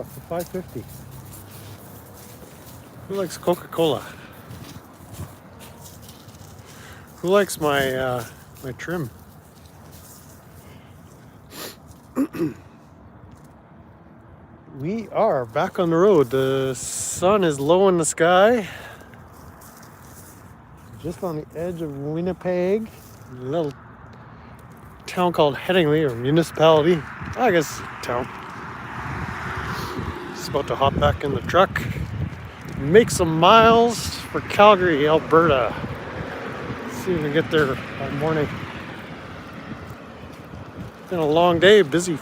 For $5.50. Who likes Coca-Cola? Who likes my my trim? We are back on the road. The sun is low in the sky. Just on the edge of Winnipeg, a little town called Headingley, or municipality. I guess town. Just about to hop back in the truck. Make some miles for Calgary, Alberta. See if we can get there by morning. Been a long day, busy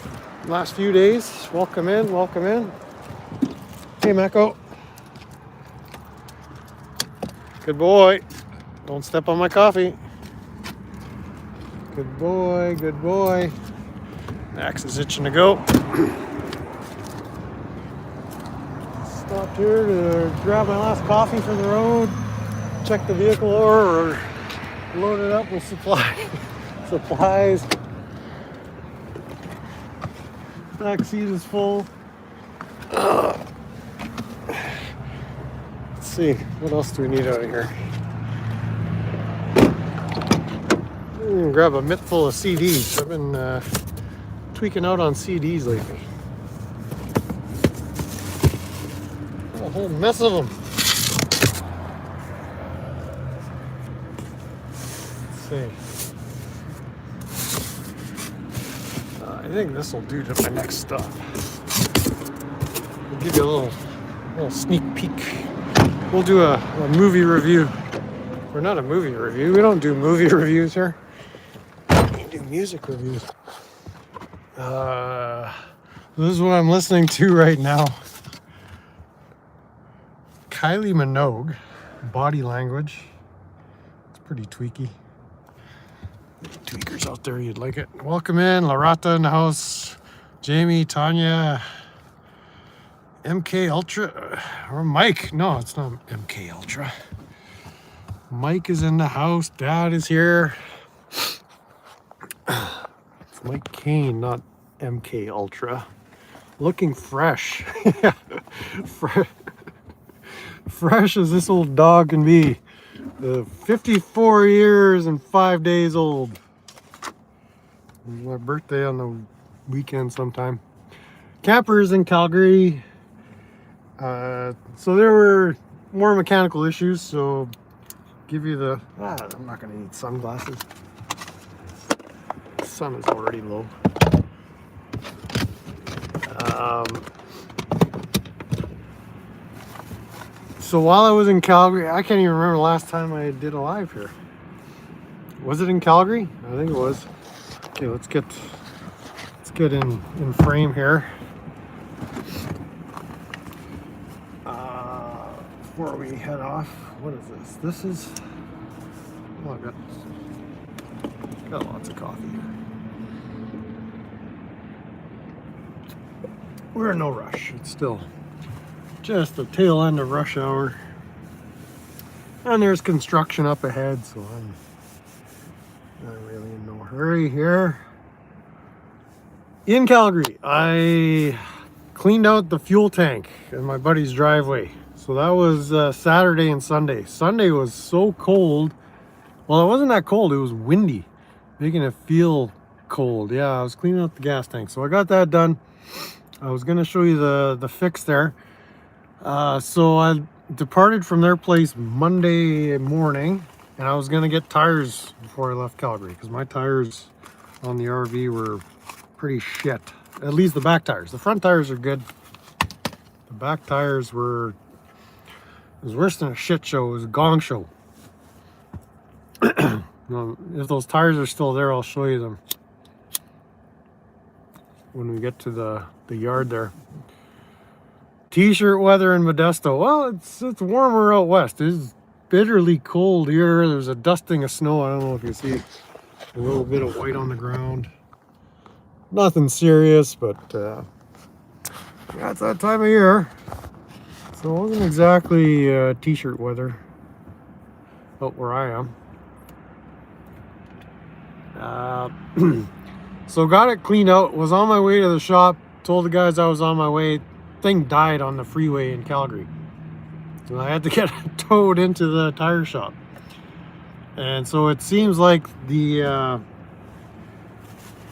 last few days. Welcome in, welcome in. Hey, Mako. Good boy. Don't step on my coffee. Good boy, good boy. Max is itching to go. Stopped here to grab my last coffee for the road. Check the vehicle over, or load it up with supplies. Back seat is full. Let's see, what else do we need out of here? Grab a mitt full of CDs. I've been tweaking out on CDs lately. A whole mess of them. Let's see. I think this will do to my next stop. We'll give you a little sneak peek. We'll do a movie review. We're not a movie review. We don't do movie reviews here. We do music reviews. This is what I'm listening to right now. Kylie Minogue, Body Language. It's pretty tweaky. Tweakers out there, you'd like it. Welcome in, Larata in the house. Jamie, Tanya, MK Ultra, or Mike. No, it's not MK Ultra. Mike is in the house. Dad is here. It's Mike Kane, not MK Ultra. Looking fresh. Fresh as this old dog can be. 54 years and 5 days old. It's my birthday on the weekend sometime. Campers in Calgary. So there were more mechanical issues, so give you the... I'm not going to need sunglasses. The sun is already low. So while I was in Calgary, I can't even remember the last time I did a live here. Was it in Calgary? I think it was. Okay, let's get in frame here. Before we head off, what is this? This is, oh, I got lots of coffee here. We're in no rush. It's still just the tail end of rush hour. And there's construction up ahead, so I'm not really in no hurry here. In Calgary, I cleaned out the fuel tank in my buddy's driveway. So that was Saturday and Sunday. Sunday was so cold. Well, it wasn't that cold. It was windy, making it feel cold. Yeah, I was cleaning out the gas tank. So I got that done. I was going to show you the fix there. So I departed from their place Monday morning, and I was going to get tires before I left Calgary, because my tires on the RV were pretty shit. At least the back tires. The front tires are good. The back tires were... It was worse than a shit show. It was a gong show. If those tires are still there, I'll show you them when we get to the yard there. T-shirt weather in Modesto. Well, it's warmer out west. It's bitterly cold here. There's a dusting of snow. I don't know if you see a little bit of white on the ground. Nothing serious, but yeah, it's that time of year. So it wasn't exactly t-shirt weather out where I am. So got it cleaned out. Was on my way to the shop. Told the guys I was on my way. thing died on the freeway in Calgary. And I had to get it towed into the tire shop. And so it seems like the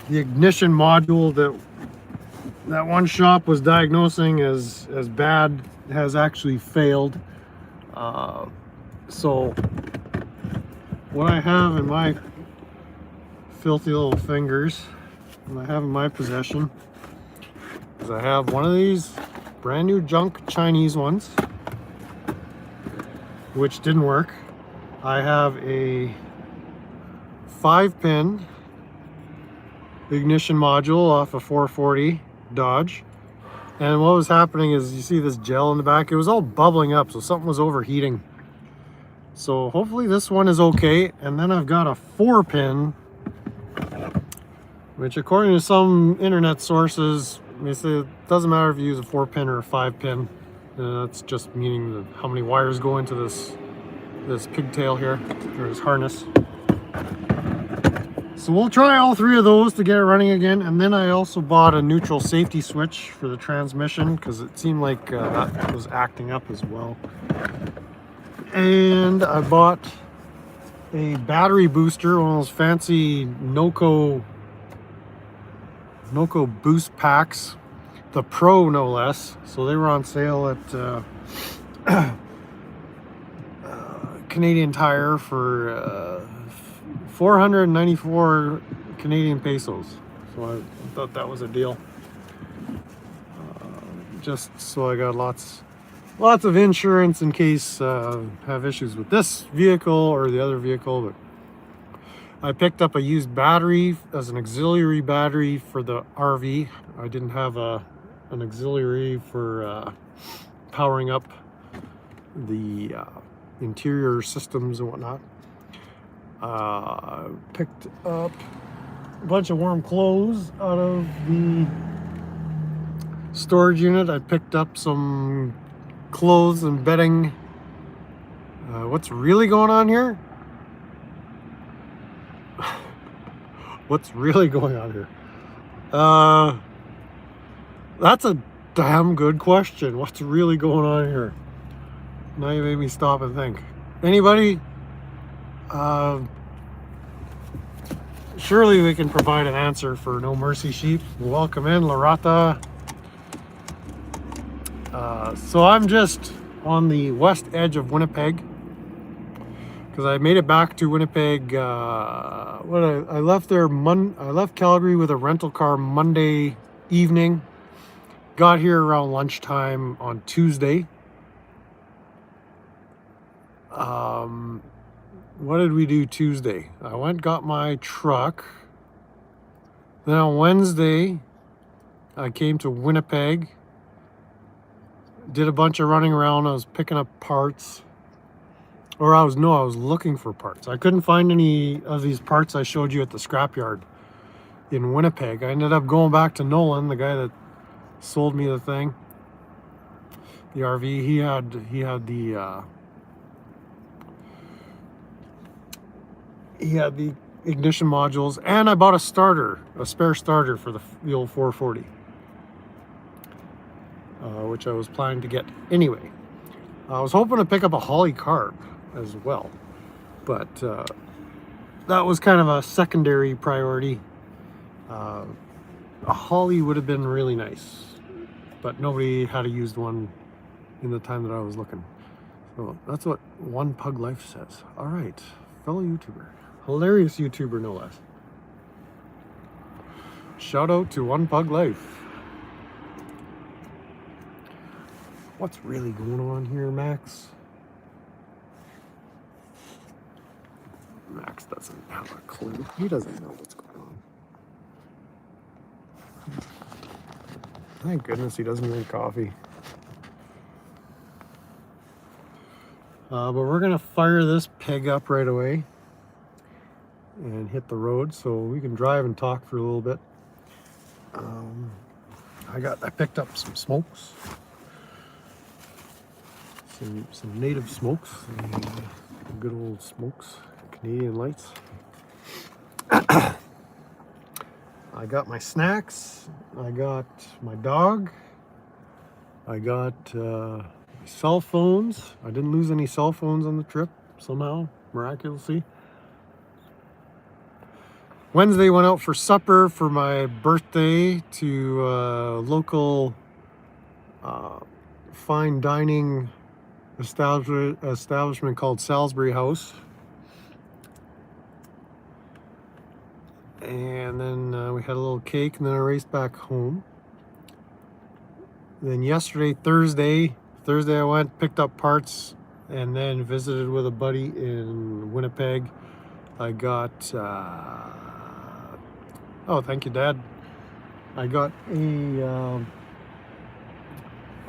ignition module that one shop was diagnosing as bad has actually failed. So what I have in my filthy little fingers, what I have in my possession, is I have one of these brand new junk Chinese ones, which didn't work. I have a 5-pin ignition module off a 440 Dodge, and what was happening is, you see this gel in the back, it was all bubbling up, so something was overheating. So hopefully this one is okay. And then I've got a 4-pin, which according to some internet sources, they say it doesn't matter if you use a 4-pin or a 5-pin. That's just meaning how many wires go into this pigtail here, or this harness. So we'll try all 3 of those to get it running again. And then I also bought a neutral safety switch for the transmission, because it seemed like that was acting up as well. And I bought a battery booster, one of those fancy NOCO boost packs, the Pro no less. So they were on sale at Canadian Tire for 494 Canadian pesos. So I thought that was a deal. Just so I got lots of insurance in case I have issues with this vehicle or the other vehicle. But I picked up a used battery as an auxiliary battery for the RV. I didn't have an auxiliary for powering up the interior systems and whatnot. Picked up a bunch of warm clothes out of the storage unit. I picked up some clothes and bedding. What's really going on here? What's really going on here? That's a damn good question. What's really going on here? Now you made me stop and think. Anybody? Surely we can provide an answer for No Mercy Sheep. Welcome in, Larata. So I'm just on the west edge of Winnipeg, because I made it back to Winnipeg. I left there. I left Calgary with a rental car Monday evening. Got here around lunchtime on Tuesday. What did we do Tuesday? I went got my truck. Then on Wednesday, I came to Winnipeg. Did a bunch of running around. I was picking up parts. Or I was looking for parts. I couldn't find any of these parts I showed you at the scrapyard in Winnipeg. I ended up going back to Nolan, the guy that sold me the thing, the RV. He had the ignition modules, and I bought a spare starter for the old 440, which I was planning to get anyway. I was hoping to pick up a Holly carb as well, but that was kind of a secondary priority. A Holly would have been really nice, but nobody had a used one in the time that I was looking. So that's what One Pug Life says. All right, fellow YouTuber, hilarious YouTuber no less. Shout out to One Pug Life. What's really going on here, Max? Max doesn't have a clue. He doesn't know what's going on. Thank goodness he doesn't drink coffee. But we're gonna fire this pig up right away and hit the road so we can drive and talk for a little bit. I picked up some smokes. Some native smokes, good old smokes, Canadian Lights. I got my snacks, I got my dog, I got cell phones. I didn't lose any cell phones on the trip somehow, miraculously. Wednesday went out for supper for my birthday to a local fine dining establishment called Salisbury House. And then we had a little cake, and then I raced back home. Then yesterday, Thursday I went, picked up parts, and then visited with a buddy in Winnipeg. I got, oh, thank you, Dad. I got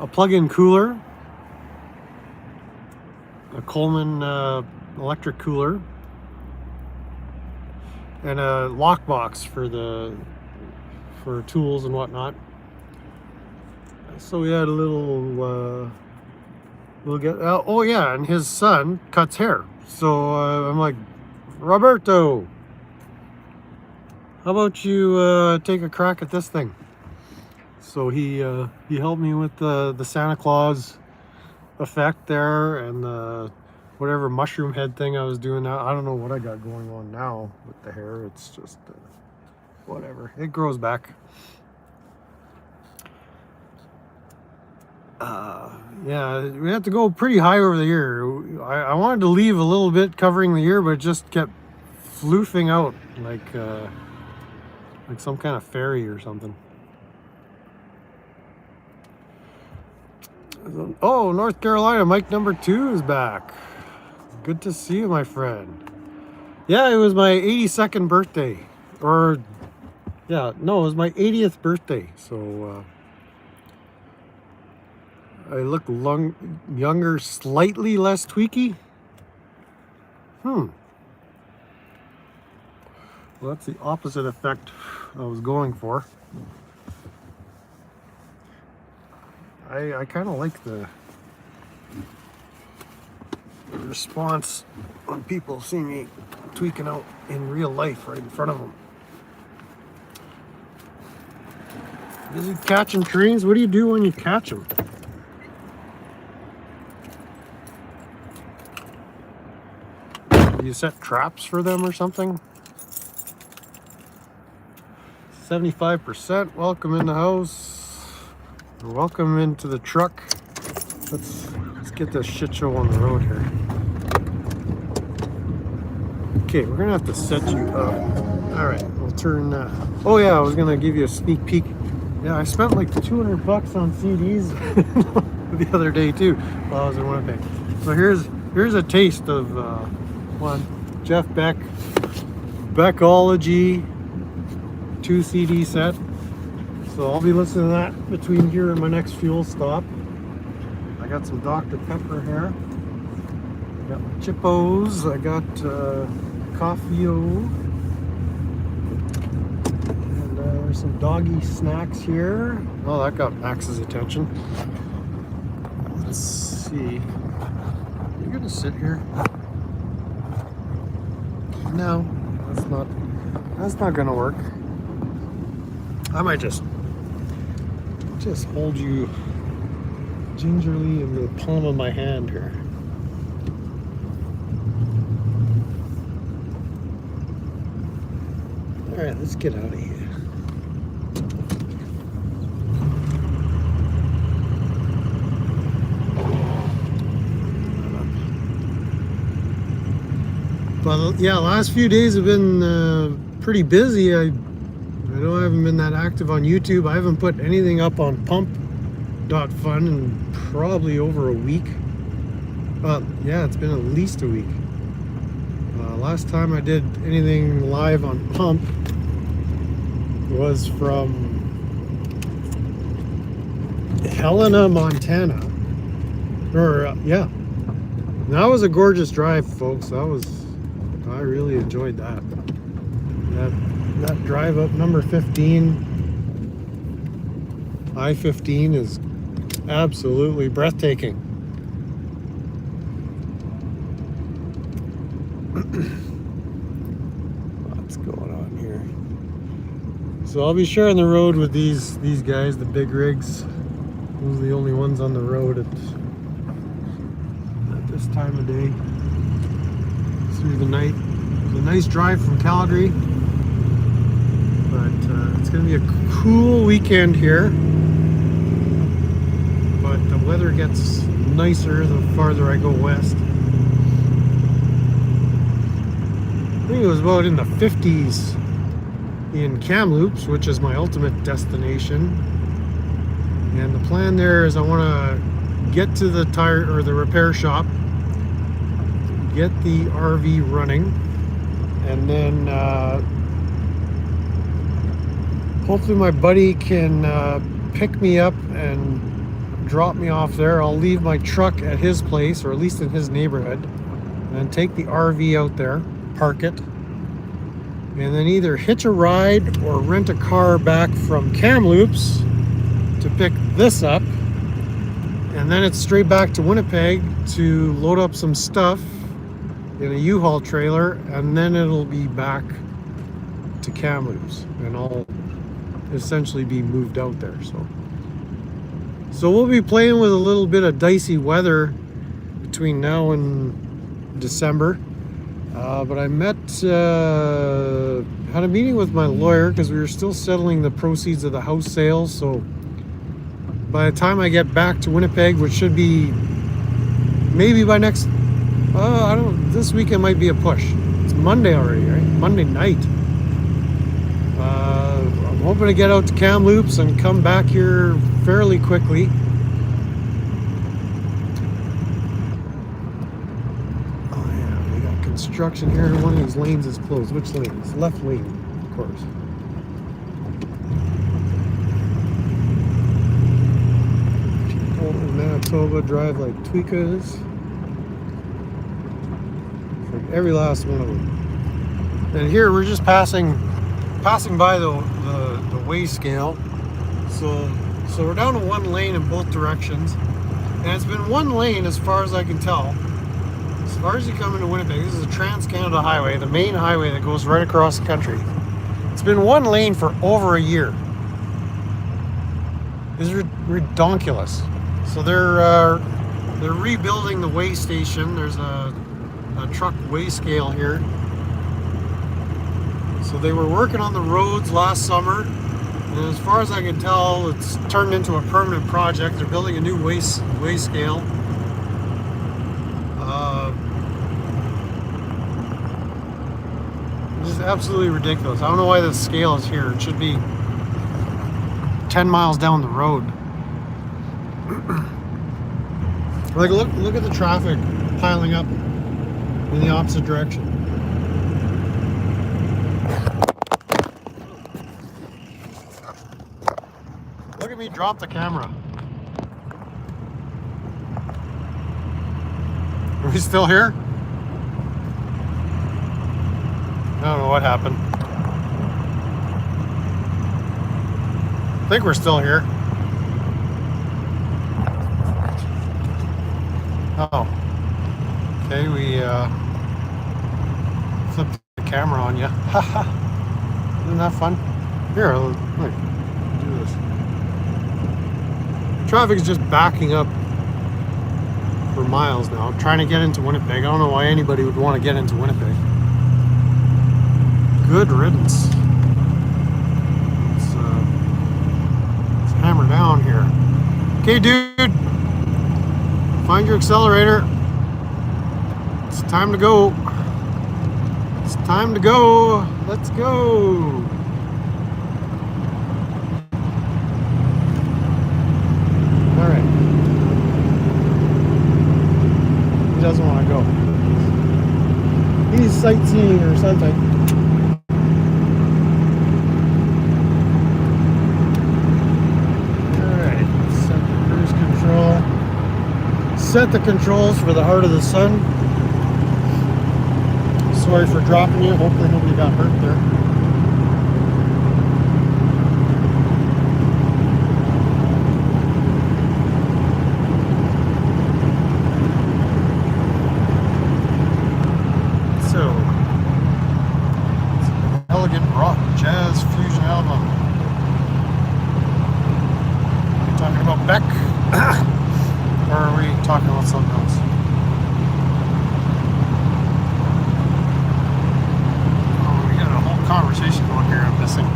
a plug-in cooler, a Coleman electric cooler, and a lockbox for tools and whatnot. So we had a little get. Oh yeah, and his son cuts hair. So I'm like, Roberto, how about you take a crack at this thing? So he helped me with the Santa Claus effect there, and the whatever mushroom head thing I was doing now. I don't know what I got going on now with the hair. It's just whatever. It grows back. Yeah, we had to go pretty high over the ear. I wanted to leave a little bit covering the ear, but it just kept floofing out like some kind of fairy or something. Oh, North Carolina, Mike number 2 is back. Good to see you, my friend. Yeah, it was my 82nd birthday. Or, yeah, no, it was my 80th birthday. So, I look younger, slightly less tweaky. Well, that's the opposite effect I was going for. I kind of like the response when people see me tweaking out in real life right in front of them. Busy catching trains? What do you do when you catch them? Do you set traps for them or something? 75%. Welcome in the house. Welcome into the truck. Let's get this shit show on the road here. Okay, we're gonna have to set you up. All right, we'll turn that. Oh yeah, I was gonna give you a sneak peek. Yeah, I spent like $200 on CDs the other day too while I was in Winnipeg. So here's a taste of one Jeff Beck Beckology 2 CD set. So I'll be listening to that between here and my next fuel stop. I got some Dr. Pepper here. I got my Chippos. I got Coffee-O. And there's some doggy snacks here. Oh, that got Max's attention. Let's see. You're gonna sit here? No, that's not gonna work. I might just hold you gingerly in the palm of my hand here. All right, let's get out of here. But yeah, last few days have been pretty busy. I know I haven't been that active on YouTube. I haven't put anything up on pump.fun in probably over a week. Yeah, it's been at least a week. Last time I did anything live on Pump was from Helena, Montana. Yeah. That was a gorgeous drive, folks. I really enjoyed that. That drive up number 15, I-15 is absolutely breathtaking. What's going on here? So I'll be sharing the road with these guys, the big rigs, Those are the only ones on the road at this time of day. Through the night. It was a nice drive from Calgary, but it's going to be a cool weekend here. But the weather gets nicer the farther I go west. I think it was about in the 50s in Kamloops, which is my ultimate destination. And the plan there is I want to get to the tire or the repair shop, get the RV running, and then hopefully my buddy can pick me up and drop me off there. I'll leave my truck at his place, or at least in his neighborhood, and take the RV out there, park it, and then either hitch a ride or rent a car back from Kamloops to pick this up, and then it's straight back to Winnipeg to load up some stuff in a U-Haul trailer, and then it'll be back to Kamloops, and I'll essentially be moved out there. So we'll be playing with a little bit of dicey weather between now and December. But I had a meeting with my lawyer because we were still settling the proceeds of the house sales. So by the time I get back to Winnipeg, which should be maybe by next, I don't know, this weekend might be a push. It's Monday already, right? Monday night. I'm hoping to get out to Kamloops and come back here fairly quickly. Oh yeah, we got construction here. One of these lanes is closed. Which lane? It's left lane, of course. Manitoba drive like tweakers. Like every last one of them. And here we're just passing by the weigh scale. So we're down to one lane in both directions. And it's been one lane as far as I can tell. As far as you come into Winnipeg, this is a Trans-Canada Highway, the main highway that goes right across the country. It's been one lane for over a year. It's redonkulous. So they're rebuilding the weigh station. There's a truck weigh scale here. So they were working on the roads last summer, and as far as I can tell, it's turned into a permanent project. They're building a new weigh scale. It's just absolutely ridiculous. I don't know why this scale is here. It should be 10 miles down the road. Like look at the traffic piling up in the opposite direction. Look at me drop the camera. Are we still here? I don't know what happened. I think we're still here. Oh. Okay, we flipped the camera on you. Isn't that fun? Here, look, do this. Traffic is just backing up for miles now. I'm trying to get into Winnipeg. I don't know why anybody would want to get into Winnipeg. Good riddance. Let's hammer down here. Okay, dude. Find your accelerator. It's time to go. It's time to go. Let's go. All right. He doesn't want to go. He's sightseeing or something. All right. Set the cruise control. Set the controls for the heart of the sun. Sorry for dropping you. Hopefully nobody got hurt there. So, it's an elegant rock jazz fusion album. Talking about Beck. talking about something else. Oh, we got a whole conversation going here I'm missing.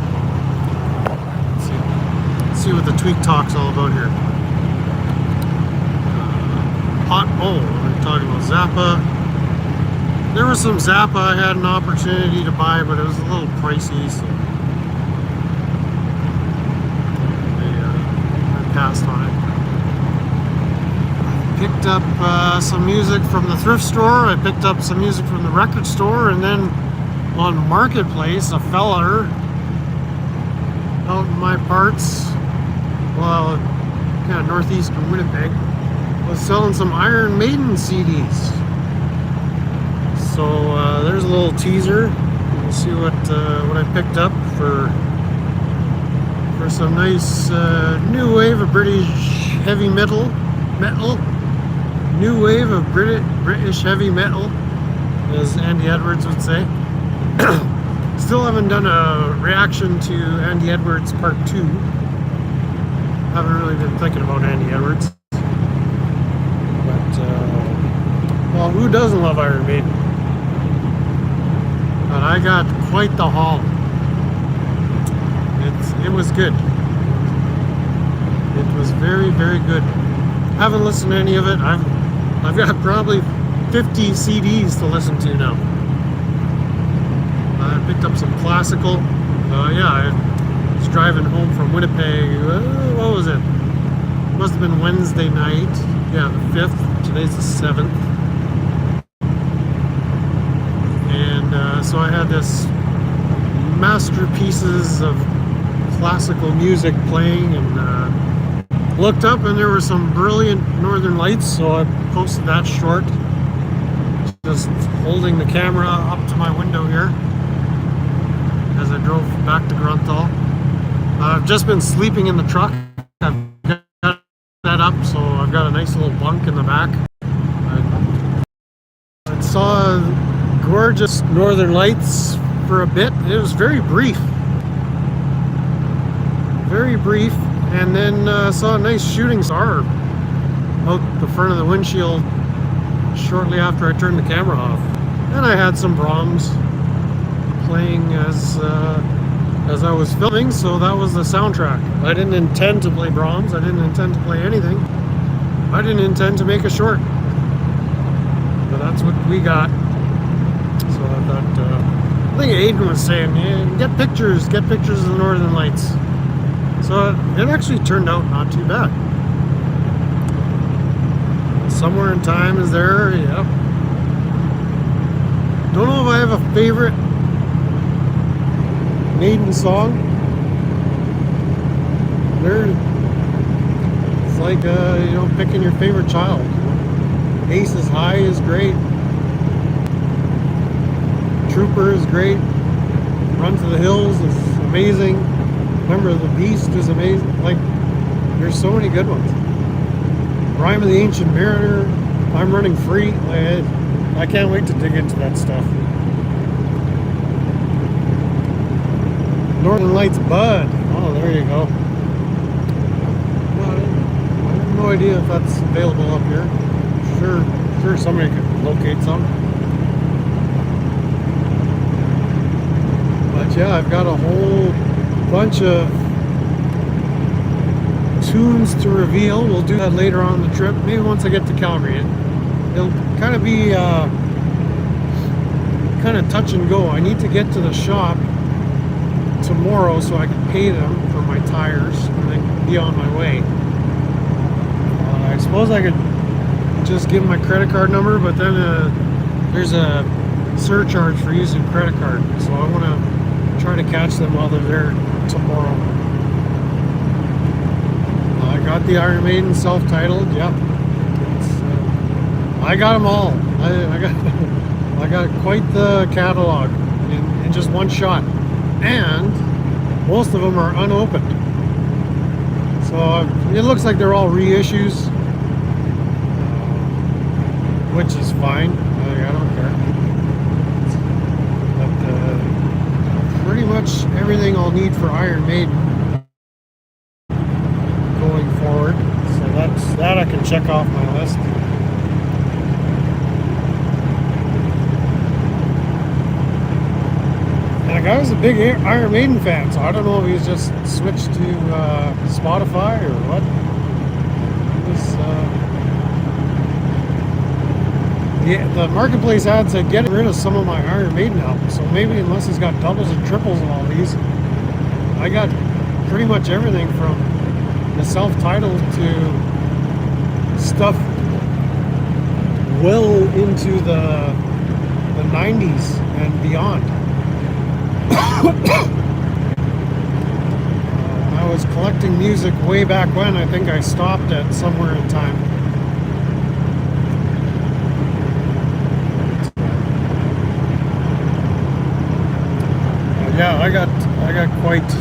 Let's see what the Tweek Talk's all about here. We're talking about Zappa. There was some Zappa I had an opportunity to buy, but it was a little pricey, so I passed on it. I picked up some music from the thrift store. I picked up some music from the record store, and then on Marketplace, a feller out in my parts, well, kind of northeastern Winnipeg, was selling some Iron Maiden CDs. So there's a little teaser. We'll see what I picked up for some nice new wave of British heavy metal, new wave of British heavy metal, as Andy Edwards would say. Still haven't done a reaction to Andy Edwards Part 2. Haven't really been thinking about Andy Edwards. But, well, who doesn't love Iron Maiden? But I got quite the haul. It was good. It was very, very good. Haven't listened to any of it. I've got probably 50 CDs to listen to now. I picked up some classical. I was driving home from Winnipeg. What was it? Must have been Wednesday night. Yeah, the 5th. Today's the 7th. And so I had this masterpieces of classical music playing, and looked up and there were some brilliant Northern Lights, so I posted that short, just holding the camera up to my window here as I drove back to Grunthal. I've just been sleeping in the truck. I've got that up, so I've got a nice little bunk in the back. I saw gorgeous Northern Lights for a bit. It was very brief, and then saw a nice shooting star out the front of the windshield shortly after I turned the camera off. And I had some Brahms playing as I was filming, so that was the soundtrack. I didn't intend to play Brahms. I didn't intend to play anything. I didn't intend to make a short, but that's what we got. So I thought, I think Aiden was saying, yeah, get pictures of the Northern Lights. So it actually turned out not too bad. Somewhere in Time is there, yep. Don't know if I have a favorite Maiden song. It's like picking your favorite child. Aces High is great. Trooper is great. Run to the Hills is amazing. Remember the Beast is amazing. Like, there's so many good ones. Rime of the Ancient Mariner, I'm Running Free. I can't wait to dig into that stuff. Northern Lights Bud. Oh, there you go. Well, I have no idea if that's available up here. Sure somebody could locate some. But yeah, I've got a whole bunch of tunes to reveal. We'll do that later on the trip. Maybe once I get to Calgary. It'll kind of be kind of touch and go. I need to get to the shop tomorrow so I can pay them for my tires and then be on my way. I suppose I could just give my credit card number, but then there's a surcharge for using credit card, so I want to try to catch them while they're there tomorrow. I got the Iron Maiden self-titled. Yep, I got them all. I got quite the catalog in just one shot, and most of them are unopened. So it looks like they're all reissues, which is fine. I don't care. But pretty much everything I'll need for Iron Maiden going forward. So that I can check off my list. And the guy was a big Iron Maiden fan, so I don't know if he's just switched to Spotify or what. He was, the marketplace ad said getting rid of some of my Iron Maiden albums, so maybe unless he's got doubles and triples and all these, I got pretty much everything from the self-titled to stuff well into the 90s and beyond. When I was collecting music way back when, I think I stopped at somewhere in time. Yeah, I got quite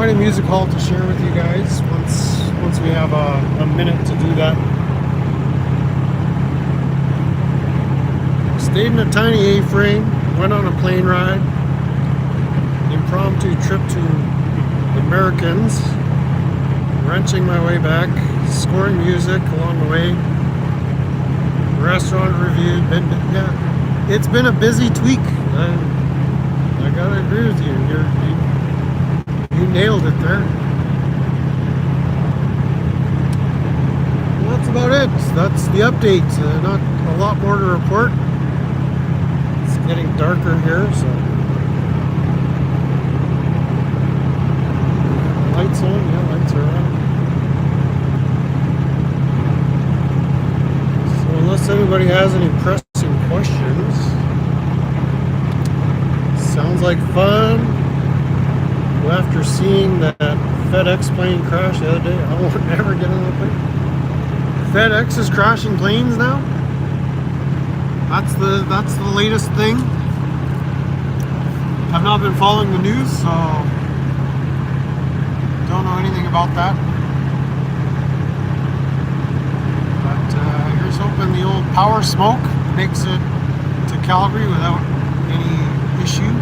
a music haul to share with you guys once we have a minute to do that. Stayed in a tiny A-frame, went on a plane ride, impromptu trip to the Americans, wrenching my way back, scoring music along the way, restaurant review. Yeah, it's been a busy tweak. I gotta agree with you. You nailed it there. Well, that's about it. That's the update. Not a lot more to report. It's getting darker here, so. Lights on? Yeah, lights are on. So unless anybody has any pressing questions, sounds like fun. Well, after seeing that FedEx plane crash the other day, I won't ever get on a plane. FedEx is crashing planes now? That's the latest thing. I've not been following the news, so don't know anything about that. But here's hoping the old power smoke makes it to Calgary without any issue,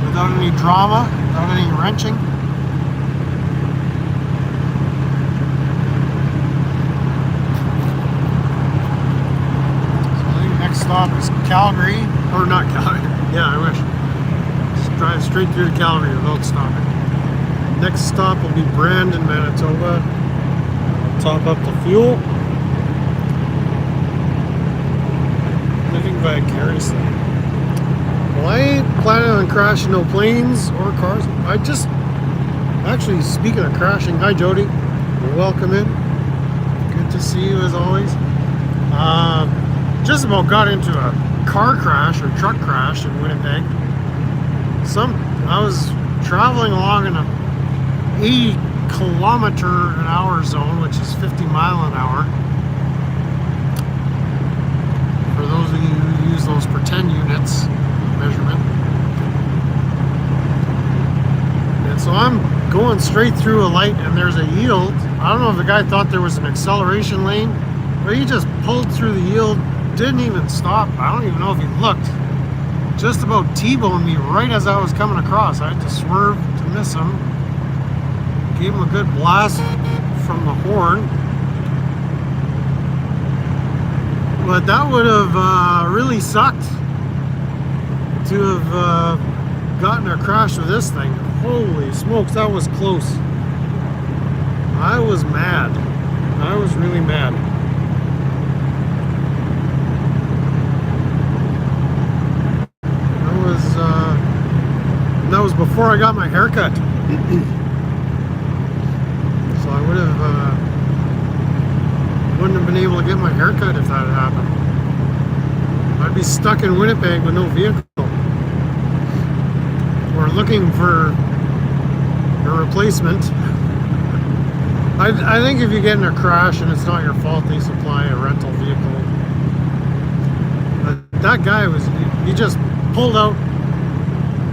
without any drama, without any wrenching. So I think next stop is Calgary, or not Calgary. Yeah, I wish. Just drive straight through to Calgary without stopping. Next stop will be Brandon, Manitoba. I'll top up the fuel. Living vicariously. Well, I ain't planning on crashing no planes or cars. Actually, speaking of crashing, hi Jody, welcome in. Good to see you as always. Just about got into a car crash or truck crash in Winnipeg. I was traveling along in a 80-kilometer-an-hour zone, which is 50 mile an hour. For those of you who use those pretend units measurement. And so I'm going straight through a light and there's a yield. I don't know if the guy thought there was an acceleration lane, but he just pulled through the yield, didn't even stop. I don't even know if he looked. Just about T-boned me right as I was coming across. I had to swerve to miss him. Gave him a good blast from the horn. But that would have really sucked to have gotten a crash with this thing. Holy smokes, that was close. I was mad. I was really mad. That was before I got my haircut. So I wouldn't have been able to get my haircut if that had happened. I'd be stuck in Winnipeg with no vehicle. We're looking for a replacement. I think if you get in a crash and it's not your fault, they supply a rental vehicle. But that guy he just pulled out,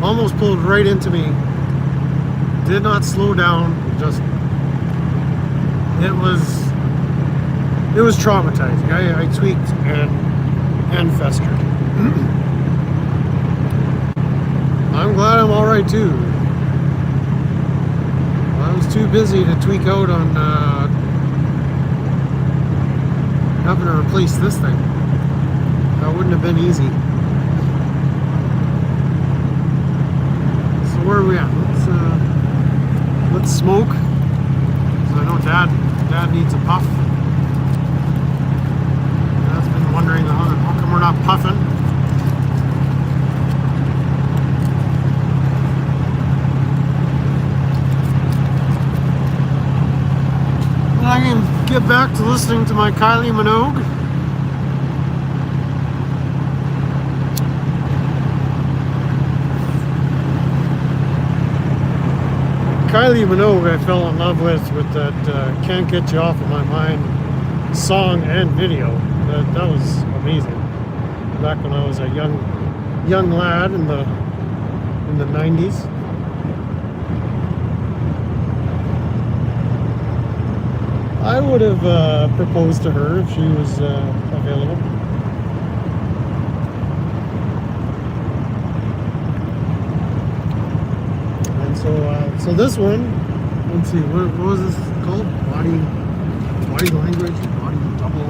almost pulled right into me. Did not slow down. It was traumatizing. I tweaked and festered. I'm glad I'm all right too. I was too busy to tweak out on having to replace this thing. That wouldn't have been easy. So where are we at? Let's smoke. So I know Dad needs a puff. Dad's been wondering how come we're not puffing. I can get back to listening to my Kylie Minogue. Kylie Minogue I fell in love with that Can't Get You Off of My Mind song and video. That was amazing. Back when I was a young lad in the 90s. I would have proposed to her if she was available. And so this one, let's see, what was this called? Body language, body double.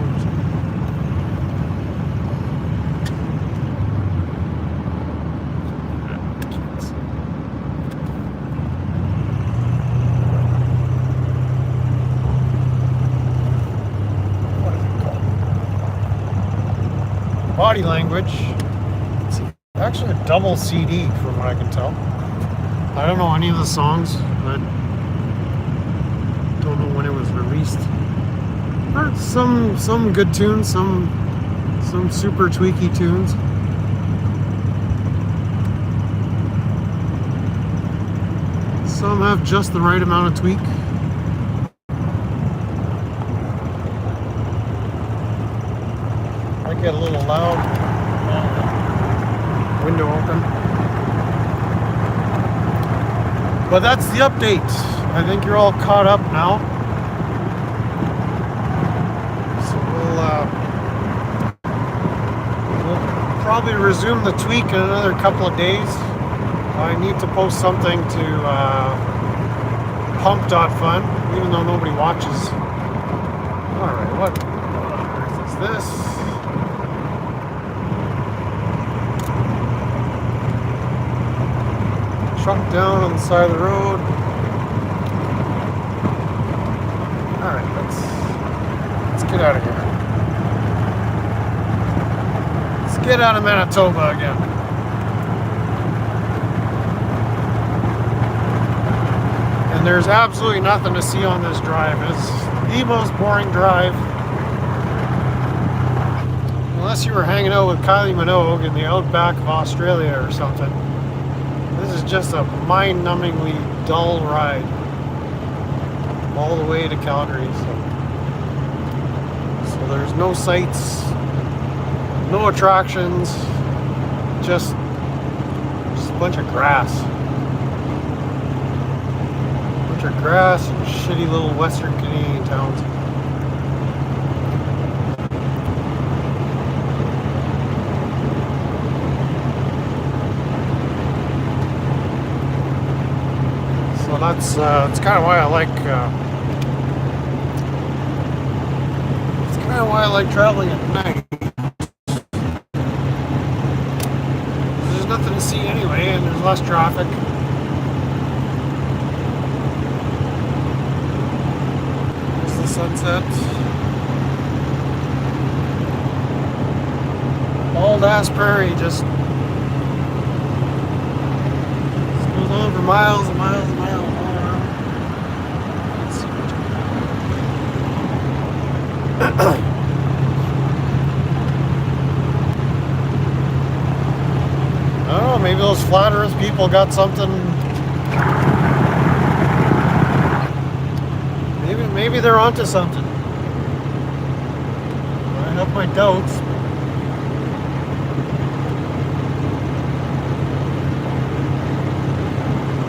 Body language. It's actually a double CD from what I can tell. I don't know any of the songs, but don't know when it was released. Some good tunes, some super tweaky tunes. Some have just the right amount of tweak. Might get a little loud. Window open. But that's the update. I think you're all caught up now. So we'll probably resume the tweak in another couple of days. I need to post something to pump.fun, even though nobody watches. Alright, what is this? Truck down on the side of the road. Alright, let's get out of here. Let's get out of Manitoba again. And there's absolutely nothing to see on this drive. It's the most boring drive. Unless you were hanging out with Kylie Minogue in the outback of Australia or something. This is just a mind-numbingly dull ride all the way to Calgary. So there's no sights, no attractions, just a bunch of grass. A bunch of grass and shitty little Western Canadian towns. That's kind of why I like. It's kind of why I like traveling at night. There's nothing to see anyway, and there's less traffic. There's the sunset. Bald ass prairie just goes on for miles and miles and miles. I don't know, maybe those flat earth people got something. Maybe they're onto something. I have my doubts.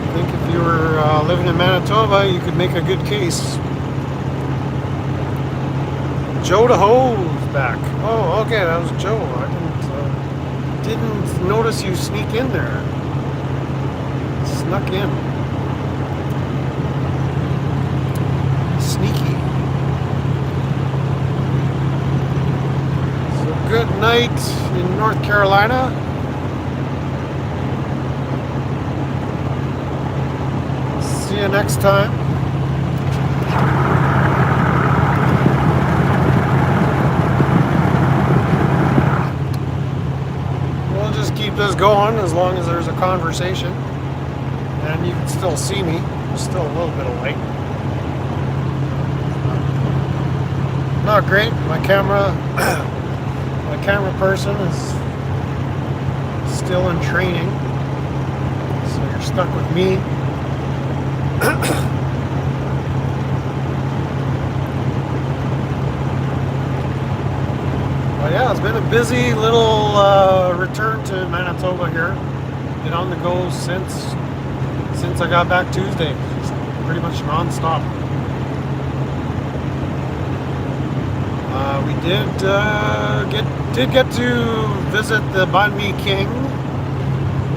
I think if you were living in Manitoba, you could make a good case. Joe the Ho's back. Oh, okay, that was Joe. I didn't notice you sneak in there. Snuck in. night in North Carolina. See you next time. We'll just keep this going as long as there's a conversation. And you can still see me. There's still a little bit of light. Not great. My camera person is still in training. So you're stuck with me. But yeah, it's been a busy little return to Manitoba here. Been on the go since I got back Tuesday. Just pretty much non-stop. We did get to visit the Banh Mi King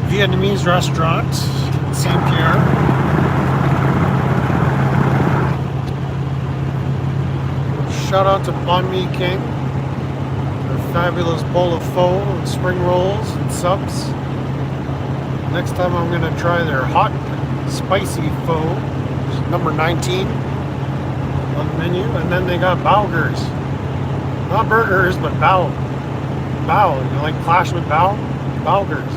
Vietnamese restaurant in St. Pierre. Shout out to Banh Mi King. Their fabulous bowl of pho and spring rolls and subs. Next time I'm going to try their hot spicy pho, which is number 19 on the menu. And then they got Baogers. Not burgers, but bao. Bao. You like clash with bao? Baogers.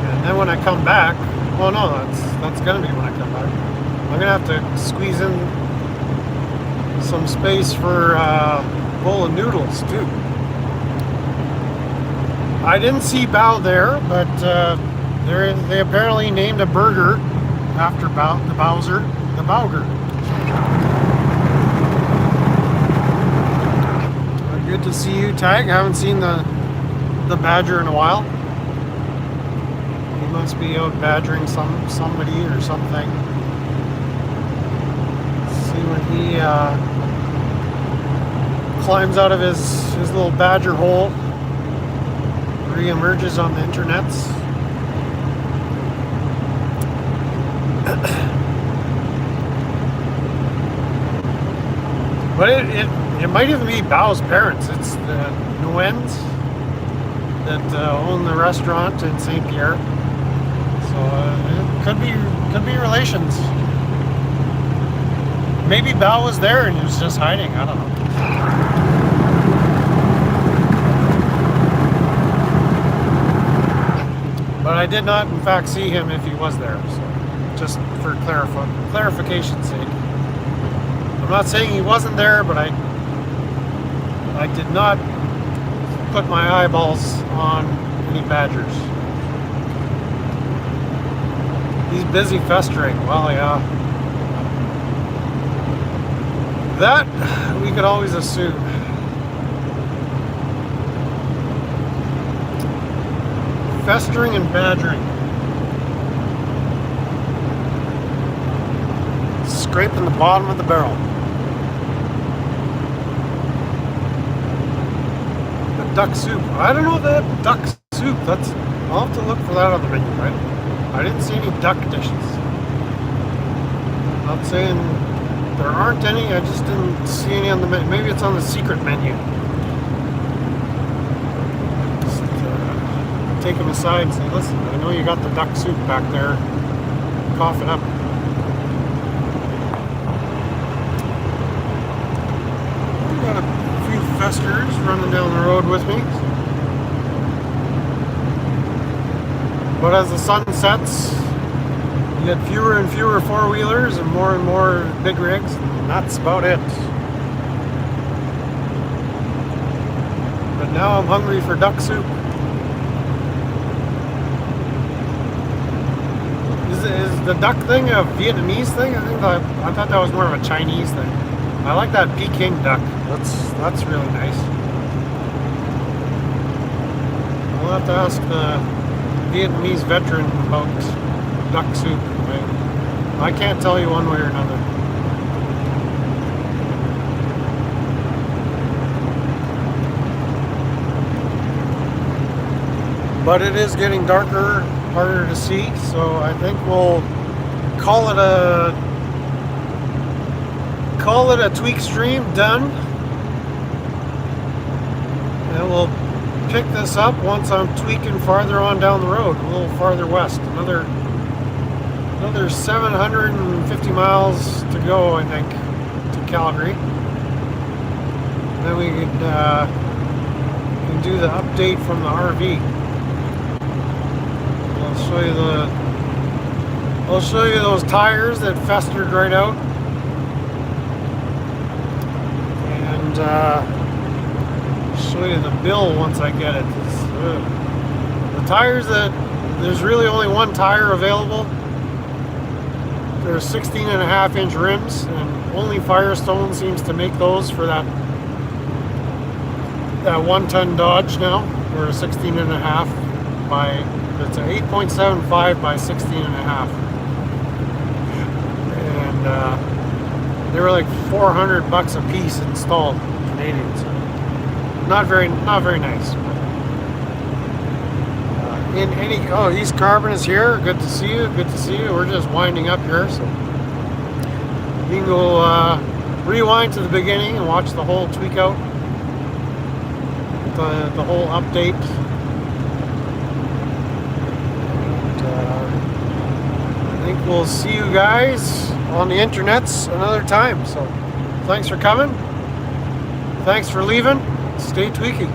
And then when I come back, well no, that's gonna be when I come back. I'm gonna have to squeeze in some space for a bowl of noodles too. I didn't see bao there, but they apparently named a burger after bao, the Bowser, the Baoger. Good to see you, Tag. I haven't seen the badger in a while. He must be out badgering somebody or something. See when he climbs out of his little badger hole, re-emerges on the internets. But it might even be Bao's parents. It's the Nguyen's that own the restaurant in St. Pierre. So it could be relations. Maybe Bao was there and he was just hiding. I don't know. But I did not, in fact, see him if he was there. So just for clarification's sake. I'm not saying he wasn't there, but I did not put my eyeballs on any badgers. He's busy festering. Well, yeah. That we could always assume. Festering and badgering. Scraping the bottom of the barrel. Duck soup. I don't know if they have duck soup. I'll have to look for that on the menu, right? I didn't see any duck dishes. Not saying there aren't any, I just didn't see any on the menu. Maybe it's on the secret menu. Just take them aside and say, listen, I know you got the duck soup back there. Cough it up. Festers running down the road with me. But as the sun sets, you get fewer and fewer four-wheelers and more big rigs, and that's about it. But now I'm hungry for duck soup. Is the duck thing a Vietnamese thing? I thought that was more of a Chinese thing. I like that Peking duck. That's really nice. We'll have to ask the Vietnamese veteran about duck soup. I can't tell you one way or another. But it is getting darker, harder to see, so I think we'll call it call it a tweak stream done. And we'll pick this up once I'm tweaking farther on down the road, a little farther west. Another 750 miles to go, I think, to Calgary. Then we can do the update from the RV. I'll show you those tires that festered right out, and show you the bill once I get it. The tires there's really only one tire available. There's 16.5-inch rims, and only Firestone seems to make those for that 1-ton Dodge now. Or 16.5 by, it's an 8.75 by 16.5. And they were like $400 a piece installed, Canadian. So not very nice. In any, East Carbon is here. Good to see you. Good to see you. We're just winding up here, so you can go rewind to the beginning and watch the whole tweak out, the whole update. And, I think we'll see you guys on the internets another time. So thanks for coming. Thanks for leaving. Stay tweaking.